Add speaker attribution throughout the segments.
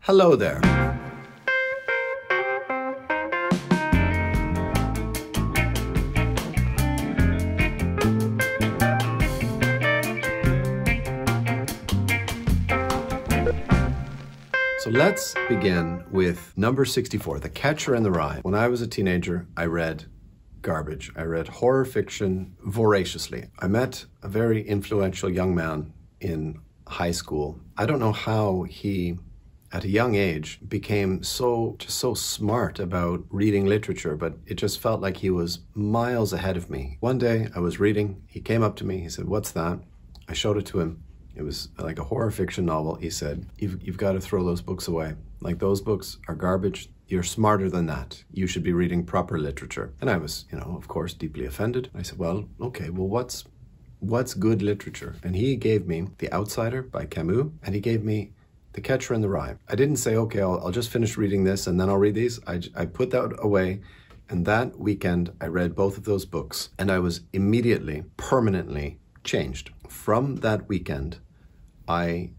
Speaker 1: Hello there. So let's begin with number 64, The Catcher in the Rye. When I was a teenager, I read garbage. I read horror fiction voraciously. I met a very influential young man in high school. I don't know how he, at a young age, became so smart about reading literature, but it just felt like he was miles ahead of me. One day I was reading, he came up to me, he said, "What's that?" I showed it to him. It was like a horror fiction novel. He said, you've got to throw those books away. Like, those books are garbage. You're smarter than that. You should be reading proper literature. And I was, of course, deeply offended. I said, well, okay, well, what's good literature? And he gave me The Outsider by Camus, and he gave me The Catcher in the Rye. I didn't say, okay, I'll just finish reading this and then I'll read these. I put that away. And that weekend, I read both of those books, and I was immediately, permanently changed. From that weekend, I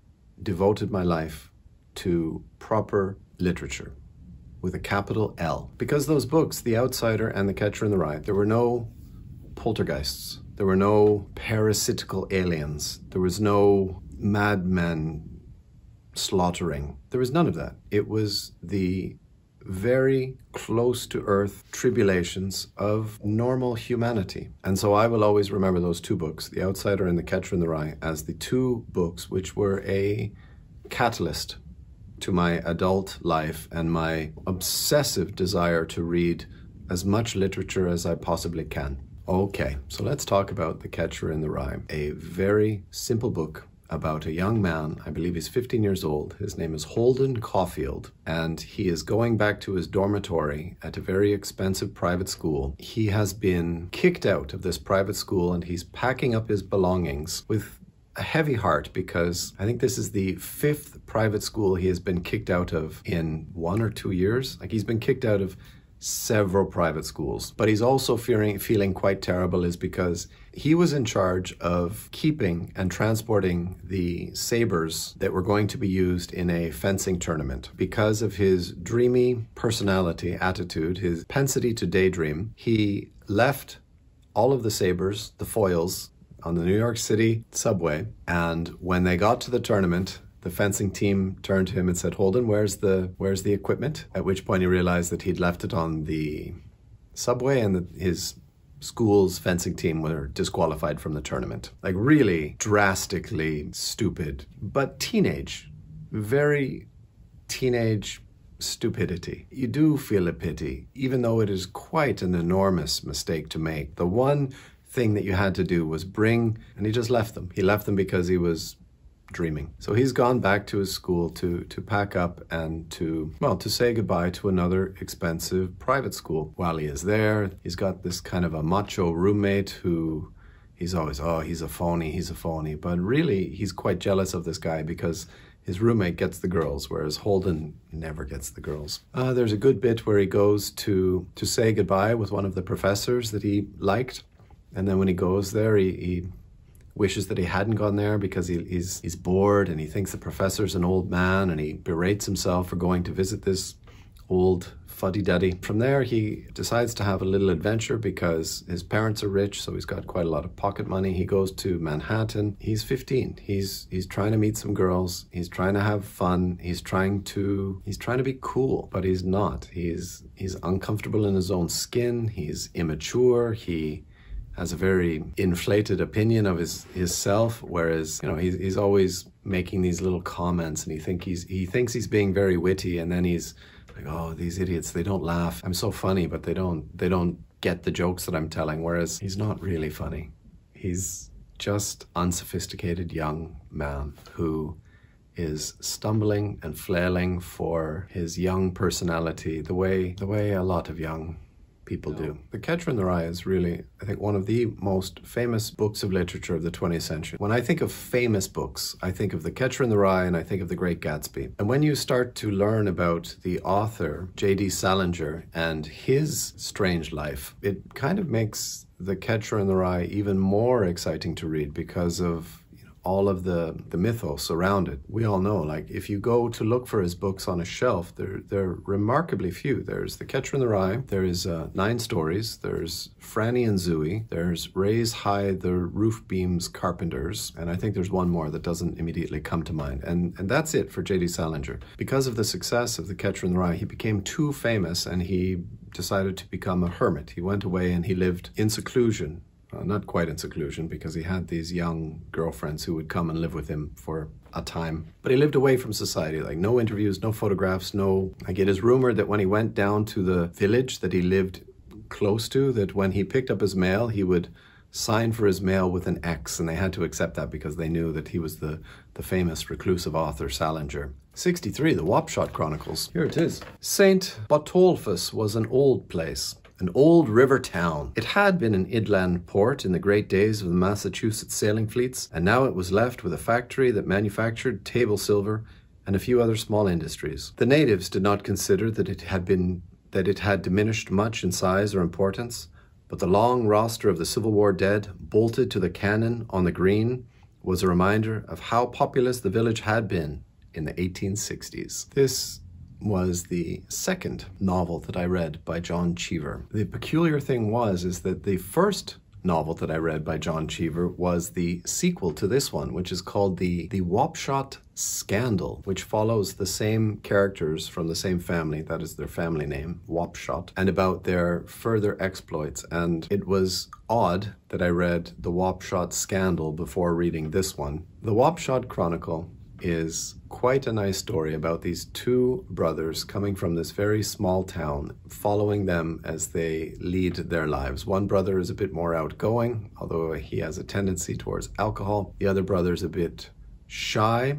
Speaker 1: devoted my life to proper literature with a capital L. Because those books, The Outsider and The Catcher in the Rye, there were no poltergeists. There were no parasitical aliens. There was no madmen slaughtering. There was none of that. It was the very close to earth tribulations of normal humanity. And so I will always remember those two books, The Outsider and The Catcher in the Rye, as the two books which were a catalyst to my adult life and my obsessive desire to read as much literature as I possibly can. Okay, so let's talk about The Catcher in the Rye, a very simple book about a young man. I believe he's 15 years old. His name is Holden Caulfield, and he is going back to his dormitory at a very expensive private school. He has been kicked out of this private school, and he's packing up his belongings with a heavy heart, because I think this is the 5th private school he has been kicked out of in 1 or 2 years. Like, he's been kicked out of several private schools. But he's also feeling quite terrible, is because he was in charge of keeping and transporting the sabers that were going to be used in a fencing tournament. Because of his dreamy personality, attitude, his propensity to daydream, he left all of the sabers, the foils, on the New York City subway. And when they got to the tournament, the fencing team turned to him and said, "Holden, where's the equipment?" At which point he realized that he'd left it on the subway, and that his school's fencing team were disqualified from the tournament. Like, really drastically stupid, but very teenage stupidity. You do feel a pity, even though it is quite an enormous mistake to make. The one thing that you had to do was and he just left them. He left them because he was dreaming. So he's gone back to his school to pack up and to say goodbye to another expensive private school. While he is there, he's got this kind of a macho roommate who he's always, he's a phony. But really, he's quite jealous of this guy because his roommate gets the girls, whereas Holden never gets the girls. There's a good bit where he goes to say goodbye with one of the professors that he liked. And then when he goes there, he wishes that he hadn't gone there because he's bored, and he thinks the professor's an old man, and he berates himself for going to visit this old fuddy-duddy. From there, he decides to have a little adventure because his parents are rich, so he's got quite a lot of pocket money. He goes to Manhattan. He's 15. He's trying to meet some girls. He's trying to have fun. He's trying to be cool, but he's not. He's uncomfortable in his own skin. He's immature. He has a very inflated opinion of his self, whereas he's always making these little comments, and he thinks he's being very witty, and then he's like, "Oh, these idiots, they don't laugh. I'm so funny, but they don't get the jokes that I'm telling." Whereas he's not really funny. He's just unsophisticated young man who is stumbling and flailing for his young personality, the way a lot of young people do. The Catcher in the Rye is really, I think, one of the most famous books of literature of the 20th century. When I think of famous books, I think of The Catcher in the Rye and I think of The Great Gatsby. And when you start to learn about the author, J.D. Salinger, and his strange life, it kind of makes The Catcher in the Rye even more exciting to read because of all of the mythos around it. We all know, like, if you go to look for his books on a shelf, they're remarkably few. There's The Catcher in the Rye, there is 9 Stories, there's Franny and Zooey, there's Raise High the Roof Beams Carpenters, and I think there's one more that doesn't immediately come to mind. And that's it for J.D. Salinger. Because of the success of The Catcher in the Rye, he became too famous and he decided to become a hermit. He went away and he lived in seclusion. Not quite in seclusion, because he had these young girlfriends who would come and live with him for a time. But he lived away from society, like no interviews, no photographs, no... Like, it is rumored that when he went down to the village that he lived close to, that when he picked up his mail, he would sign for his mail with an X, and they had to accept that because they knew that he was the famous reclusive author Salinger. 63, the Wapshot Chronicles. Here it is. St. Botolphus was an old place, an old river town. It had been an inland port in the great days of the Massachusetts sailing fleets, and now it was left with a factory that manufactured table silver and a few other small industries. The natives did not consider that it had diminished much in size or importance, but the long roster of the Civil War dead, bolted to the cannon on the green, was a reminder of how populous the village had been in the 1860s. This was the second novel that I read by John Cheever. The peculiar thing is that the first novel that I read by John Cheever was the sequel to this one, which is called the Wapshot Scandal, which follows the same characters from the same family, that is their family name, Wapshot, and about their further exploits. And it was odd that I read the Wapshot Scandal before reading this one. The Wapshot Chronicle is quite a nice story about these two brothers coming from this very small town, following them as they lead their lives. One brother is a bit more outgoing, although he has a tendency towards alcohol. The other brother is a bit shy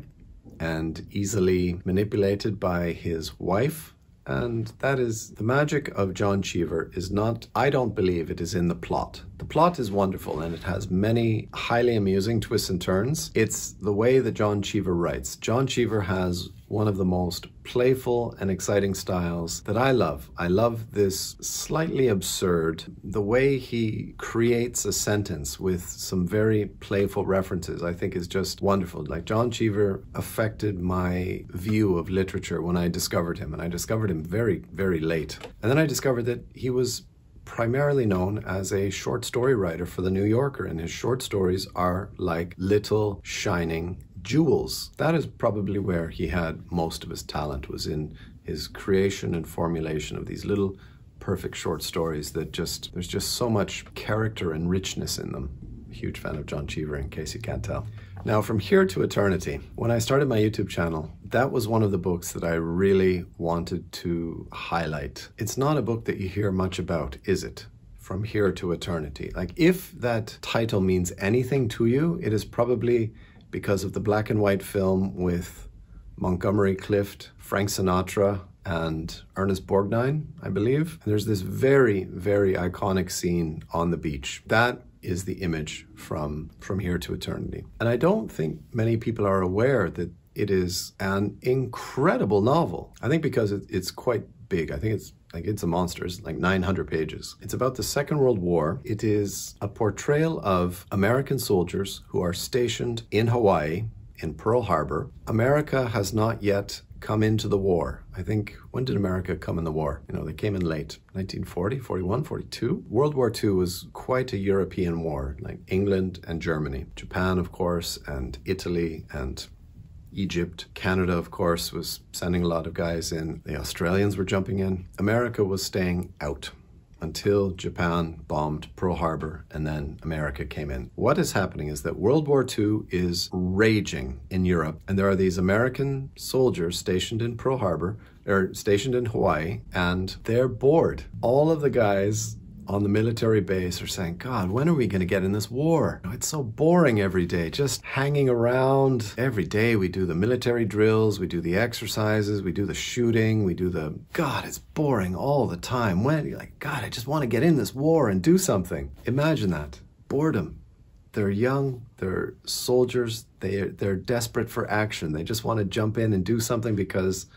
Speaker 1: and easily manipulated by his wife. And that is the magic of John Cheever. Is not, I don't believe it is in the plot. The plot is wonderful and it has many highly amusing twists and turns. It's the way that John Cheever writes. John Cheever has one of the most playful and exciting styles that I love. I love this slightly absurd, the way he creates a sentence with some very playful references, I think is just wonderful. Like, John Cheever affected my view of literature when I discovered him, and I discovered him very, very late. And then I discovered that he was primarily known as a short story writer for The New Yorker, and his short stories are like little shining jewels. That is probably where he had most of his talent, was in his creation and formulation of these little perfect short stories that there's just so much character and richness in them. Huge fan of John Cheever, in case you can't tell. Now, From Here to Eternity. When I started my YouTube channel, that was one of the books that I really wanted to highlight. It's not a book that you hear much about, is it? From Here to Eternity. Like, if that title means anything to you, it is probably because of the black and white film with Montgomery Clift, Frank Sinatra, and Ernest Borgnine, I believe. And there's this very, very iconic scene on the beach. That is the image from Here to Eternity. And I don't think many people are aware that it is an incredible novel. I think because it's quite big. I think it's a monster. It's like 900 pages. It's about the Second World War. It is a portrayal of American soldiers who are stationed in Hawaii, in Pearl Harbor. America has not yet come into the war. I think, when did America come in the war? You know, they came in late. 1940, 41, 42? World War II was quite a European war, like England and Germany. Japan, of course, and Italy and Egypt. Canada, of course, was sending a lot of guys in. The Australians were jumping in. America was staying out until Japan bombed Pearl Harbor, and then America came in. What is happening is that World War II is raging in Europe, and there are these American soldiers stationed in Pearl Harbor, or stationed in Hawaii, and they're bored. All of the guys on the military base are saying, God, when are we going to get in this war? It's so boring every day, just hanging around. Every day we do the military drills, we do the exercises, we do the shooting, we do the... God, it's boring all the time. When you're like, God, I just want to get in this war and do something. Imagine that. Boredom. They're young, they're soldiers, they're desperate for action. They just want to jump in and do something because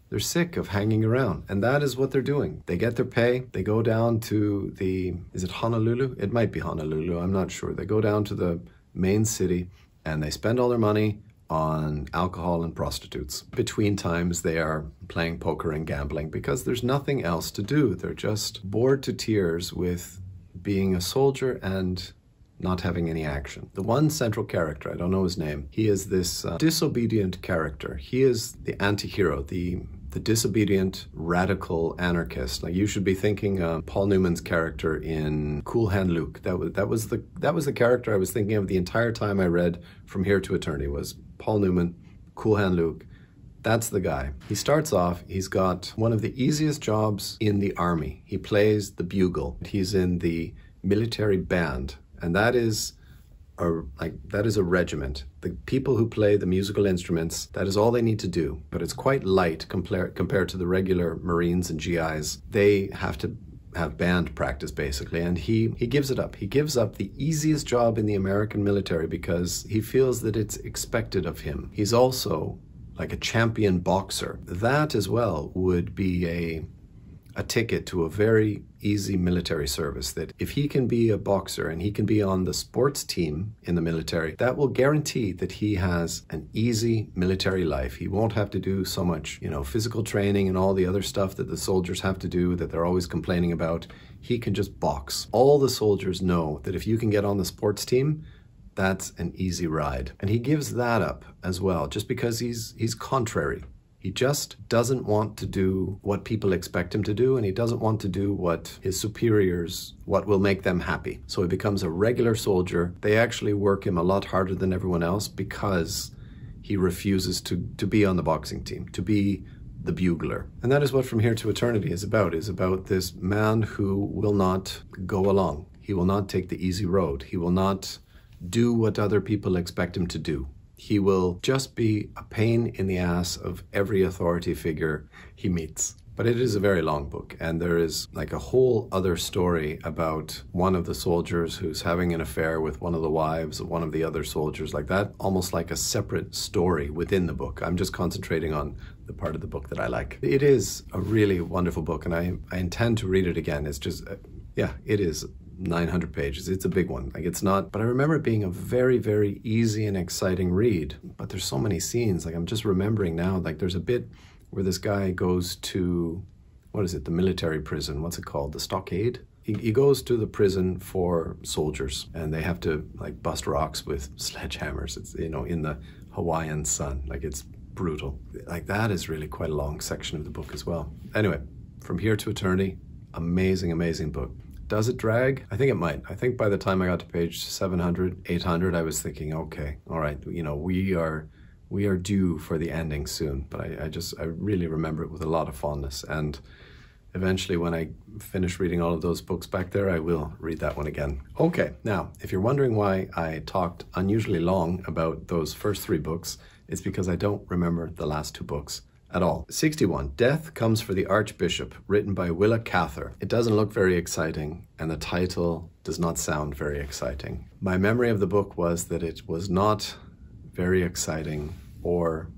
Speaker 1: they're sick of hanging around, and that is what they're doing. They get their pay, they go down to is it Honolulu? It might be Honolulu, I'm not sure. They go down to the main city, and they spend all their money on alcohol and prostitutes. Between times they are playing poker and gambling because there's nothing else to do. They're just bored to tears with being a soldier and not having any action. The one central character, I don't know his name, he is this disobedient character. He is the anti-hero, the disobedient radical anarchist. Like, you should be thinking Paul Newman's character in Cool Hand Luke. That was the character I was thinking of the entire time I read From Here to Eternity, was Paul Newman, Cool Hand Luke. That's the guy. He starts off, he's got one of the easiest jobs in the army. He plays the bugle. He's in the military band, and that is a regiment. The people who play the musical instruments, that is all they need to do. But it's quite light compared to the regular Marines and GIs. They have to have band practice, basically, and he gives it up. He gives up the easiest job in the American military because he feels that it's expected of him. He's also like a champion boxer. That as well would be a ticket to a very easy military service, that if he can be a boxer and he can be on the sports team in the military, that will guarantee that he has an easy military life. He won't have to do so much, physical training and all the other stuff that the soldiers have to do that they're always complaining about. He can just box. All the soldiers know that if you can get on the sports team, that's an easy ride. And he gives that up as well, just because he's contrary. He just doesn't want to do what people expect him to do, and he doesn't want to do what his superiors, what will make them happy. So he becomes a regular soldier. They actually work him a lot harder than everyone else because he refuses to be on the boxing team, to be the bugler. And that is what From Here to Eternity is about this man who will not go along. He will not take the easy road. He will not do what other people expect him to do. He will just be a pain in the ass of every authority figure he meets. But it is a very long book, and there is like a whole other story about one of the soldiers who's having an affair with one of the wives of one of the other soldiers, like that, almost like a separate story within the book. I'm just concentrating on the part of the book that I like. It is a really wonderful book, and I intend to read it again. It's just, it is 900 pages. It's a big one. Like, it's not, but I remember it being a very, very easy and exciting read. But there's so many scenes. Like, I'm just remembering now, like, there's a bit where this guy goes to, what is it, the military prison? What's it called? The stockade? He goes to the prison for soldiers, and they have to, like, bust rocks with sledgehammers. It's, in the Hawaiian sun. Like, it's brutal. Like, that is really quite a long section of the book as well. Anyway, From Here to Eternity, amazing, amazing book. Does it drag? I think it might. I think by the time I got to page 700, 800, I was thinking, okay, all right, we are due for the ending soon. But I really remember it with a lot of fondness. And eventually, when I finish reading all of those books back there, I will read that one again. Okay, now, if you're wondering why I talked unusually long about those first 3 books, it's because I don't remember the last 2 books at all. 61, Death Comes for the Archbishop, written by Willa Cather. It doesn't look very exciting, and the title does not sound very exciting. My memory of the book was that it was not very exciting or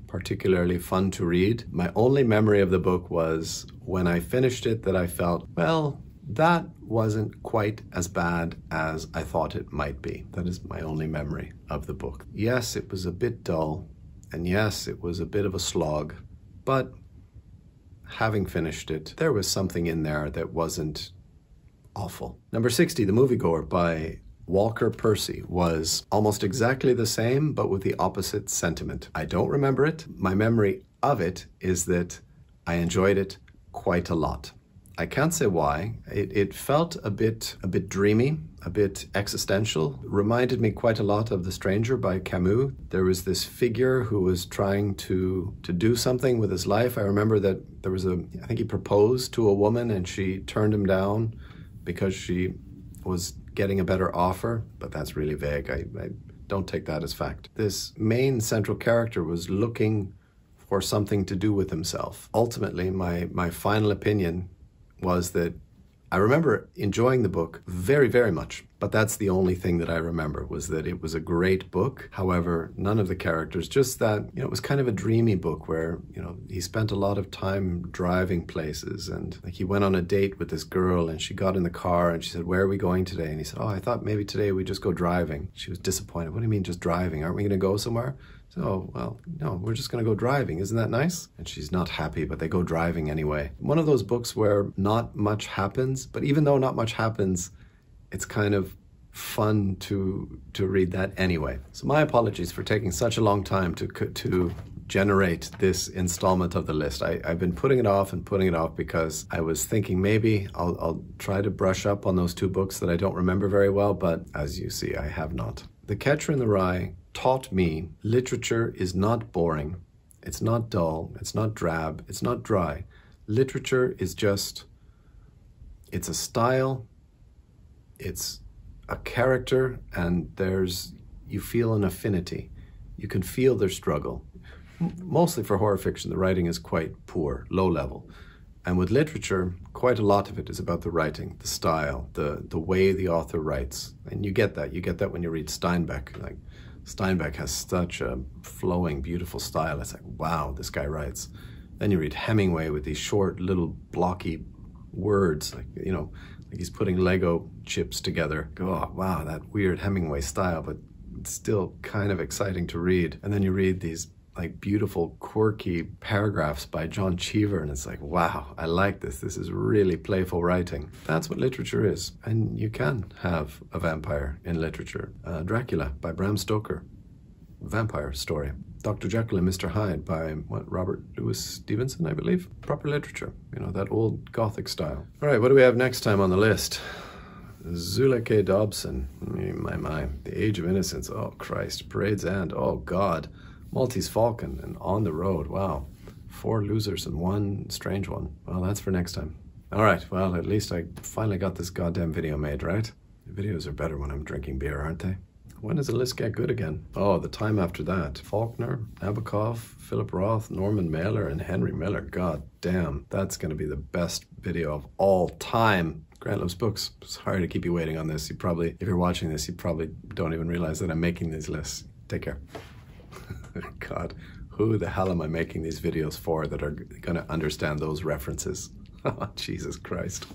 Speaker 1: particularly fun to read. My only memory of the book was when I finished it that I felt, well, that wasn't quite as bad as I thought it might be. That is my only memory of the book. Yes, it was a bit dull. And yes, it was a bit of a slog, but having finished it, there was something in there that wasn't awful. Number 60, The Moviegoer by Walker Percy, was almost exactly the same, but with the opposite sentiment. I don't remember it. My memory of it is that I enjoyed it quite a lot. I can't say why. It felt a bit dreamy, a bit existential. Reminded me quite a lot of The Stranger by Camus. There was this figure who was trying to do something with his life. I remember that there was I think he proposed to a woman and she turned him down because she was getting a better offer, but that's really vague. I don't take that as fact. This main central character was looking for something to do with himself. Ultimately, my final opinion was that I remember enjoying the book very, very much, But that's the only thing that I remember, was that it was a great book. However, none of the characters, just that, it was kind of a dreamy book where, he spent a lot of time driving places, and like he went on a date with this girl and she got in the car and she said, "Where are we going today?" And he said, "Oh, I thought maybe today we just go driving." She was disappointed. "What do you mean just driving? Aren't we going to go somewhere?" "Oh, well, no, we're just going to go driving. Isn't that nice?" And she's not happy, but they go driving anyway. One of those books where not much happens, but even though not much happens, it's kind of fun to read that anyway. So my apologies for taking such a long time to generate this installment of the list. I've been putting it off because I was thinking maybe I'll try to brush up on those two books that I don't remember very well, but as you see, I have not. The Catcher in the Rye taught me literature is not boring, it's not dull, it's not drab, it's not dry. Literature is just, it's a style, it's a character, and you feel an affinity. You can feel their struggle. Mostly for horror fiction, the writing is quite poor, low level. And with literature, quite a lot of it is about the writing, the style, the way the author writes. And you get that when you read Steinbeck. Like, Steinbeck has such a flowing, beautiful style. It's like, wow, this guy writes. Then you read Hemingway with these short, little, blocky words, like he's putting Lego chips together. Go, oh, wow, that weird Hemingway style, but it's still kind of exciting to read. And then you read these like beautiful, quirky paragraphs by John Cheever, and it's like, wow, I like this. This is really playful writing. That's what literature is. And you can have a vampire in literature. Dracula by Bram Stoker, vampire story. Dr. Jekyll and Mr. Hyde by, Robert Louis Stevenson, I believe. Proper literature, that old Gothic style. All right, what do we have next time on the list? Zula K. Dobson, my, The Age of Innocence, oh Christ, Parade's End, oh God, Maltese Falcon, and On the Road, wow. 4 losers and 1 strange one. Well, that's for next time. All right, well, at least I finally got this goddamn video made, right? The videos are better when I'm drinking beer, aren't they? When does the list get good again? Oh, the time after that. Faulkner, Nabokov, Philip Roth, Norman Mailer, and Henry Miller. God damn, that's going to be the best video of all time. Grant Loves Books. Sorry to keep you waiting on this. If you're watching this, you probably don't even realize that I'm making these lists. Take care. God, who the hell am I making these videos for that are going to understand those references? Oh, Jesus Christ.